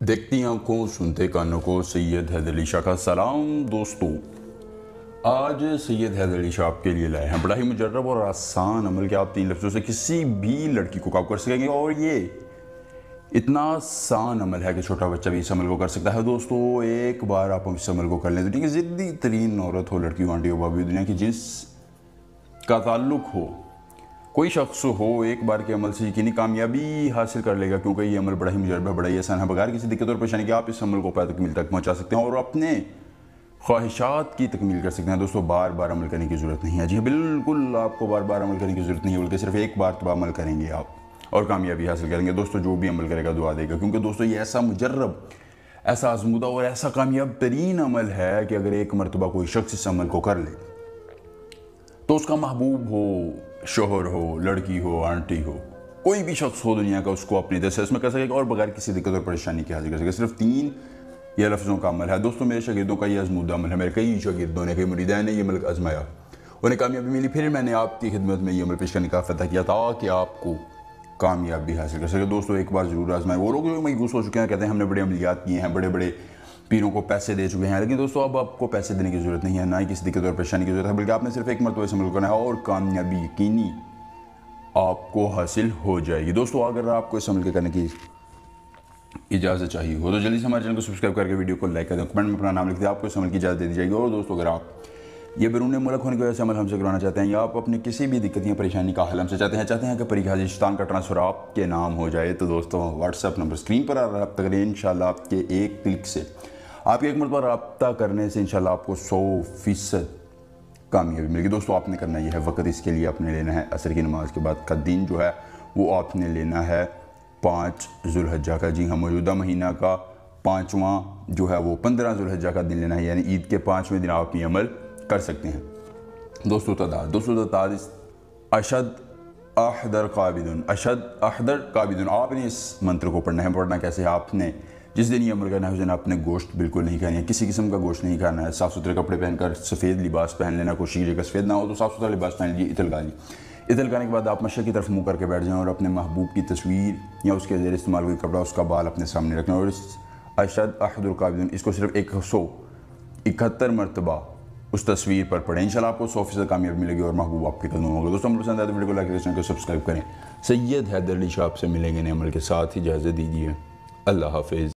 देखती आंखों सुनते कानों को सैयद हैदर अली शाह का सलाम। दोस्तों, आज सैयद हैदर अली शाह आपके लिए लाए हैं बड़ा ही मुजर्रब और आसान अमल कि आप 3 लफ्ज़ों से किसी भी लड़की को काबू कर सकेंगे। और ये इतना आसान अमल है कि छोटा बच्चा भी इस अमल को कर सकता है। दोस्तों, एक बार आप इस अमल को कर लें, दुनिया की ज़िद्दी तरीन औरत हो, लड़की हो, आंटी हो, भाभी, दुनिया की जिस का ताल्लुक हो, कोई शख्स हो, एक बार के अमल से यकीनी कामयाबी हासिल कर लेगा, क्योंकि ये अमल बड़ा ही मुजर्रब है, बड़ा ही आसान है। बगैर किसी दिक्कत और परेशानी के आप इस अमल को तकमील तक पहुंचा सकते हैं और अपने ख्वाहिशात की तकमील कर सकते हैं। दोस्तों, बार बार अमल करने की ज़रूरत नहीं है। जी बिल्कुल, आपको बार बार अमल करने की ज़रूरत नहीं है, बल्कि सिर्फ एक बार तो अमल करेंगे आप और कामयाबी हासिल करेंगे। दोस्तों, जो भी अमल करेगा दुआ देगा, क्योंकि दोस्तों ये ऐसा मुजर्रब, ऐसा आजमूदा और ऐसा कामयाब तरीन अमल है कि अगर एक मरतबा कोई शख्स इस अमल को कर ले तो उसका महबूब हो, शोहर हो, लड़की हो, आंटी हो, कोई भी शख्स हो दुनिया का, उसको अपनी तरह से इसमें कर सकेगा और बगैर किसी दिक्कत और परेशानी के हासिल कर सकेगा। सिर्फ 3 ये लफ्ज़ों का अमल है। दोस्तों, मेरे शागिर्दों का ये आजमूदा अमल है। मेरे कई शागिर्दों ने, कई मुरीदान ने ये अमल आजमाया, उन्हें कामयाबी मिली। फिर मैंने आपकी खिदमत में ये अमल पेश करने का फ़ैसला किया ताकि आपको कामयाबी हासिल कर सके। दोस्तों, एक बार ज़रूर आजमाएं। वो लोग जो मायूस हो चुके हैं, कहते हैं हमने बड़े अमलियात किए हैं, बड़े बड़े पीरों को पैसे दे चुके हैं, लेकिन दोस्तों अब आपको पैसे देने की ज़रूरत नहीं है, ना ही किसी दिक्कत और परेशानी की ज़रूरत है, बल्कि आपने सिर्फ एक मरतबा इस अमल करना है और कामयाबी यकीनी आपको हासिल हो जाएगी। दोस्तों, अगर आपको इस अमल के करने की इजाज़त चाहिए हो तो जल्दी से हमारे चैनल को सब्सक्राइब करके वीडियो को लाइक कर दें, कमेंट में अपना नाम लिख दें, आपको इस अमल की इजाज़त दे दी जाएगी। और दोस्तों, अगर आप ये बैरून मुल्क होने की वजह से अमल हमसे करवाना चाहते हैं या आप अपनी किसी भी दिक्कत या परेशानी का हल हमसे चाहते हैं कि परी हाजिस्तान का ट्रांसफ़र आपके नाम हो जाए, तो दोस्तों व्हाट्सएप नंबर स्क्रीन पर आ रहा है, आप करें। इंशाल्लाह आपके एक क्लिक से, आपके एक मरतबा रब्ता करने से इंशाल्लाह आपको 100% कामयाबी मिलेगी। दोस्तों, आपने करना यह है, वक्त इसके लिए आपने लेना है असर की नमाज के बाद का दिन जो है वो आपने लेना है 5 ज़ुल्हिज्जा का। जी हाँ, मौजूदा महीना का 5वां जो है वो 15 ज़ुल्हिज्जा का दिन लेना है, यानी ईद के 5वें दिन आप ये अमल कर सकते हैं। दोस्तों, तादाद अशद अहदर काबिदुन, आपने इस मंत्र को पढ़ना है। पढ़ना कैसे है? आपने जिस दिन ये अमल करना है उस दिन आपने गोश्त बिल्कुल नहीं खाना है, किसी किस्म का गोश्त नहीं खाना है। साफ़ सुथरे कपड़े पहनकर सफ़ेद लिबास पहन लेना, कोशिश कीजिएगा सफ़ेद ना हो तो साफ़ सुथरा लिबास पहन लीजिए। इतल गाली, इतल गाने के बाद आप मशरक़ की तरफ मुँह करके बैठ जाएँ और अपने महबूब की तस्वीर या उसके ज़ेर इस्तेमाल कोई कपड़ा, उसका बाल अपने सामने रखना और इस अशद अहदुल काबिदुन इसको सिर्फ 171 मरतबा उस तस्वीर पर पढ़ें। इंशाल्लाह आपको 100% कामयाबी मिलेगी और महबूब आपके कदमों में होगा। दोस्तों, हम पसंद आए तो वीडियो को लाइक करें, चैनल को सब्सक्राइब करें। सैयद हैदर अली शाह से मिलेंगे नए अमल के साथ। ही इजाज़त दीजिए। अल्लाह हाफ़िज़।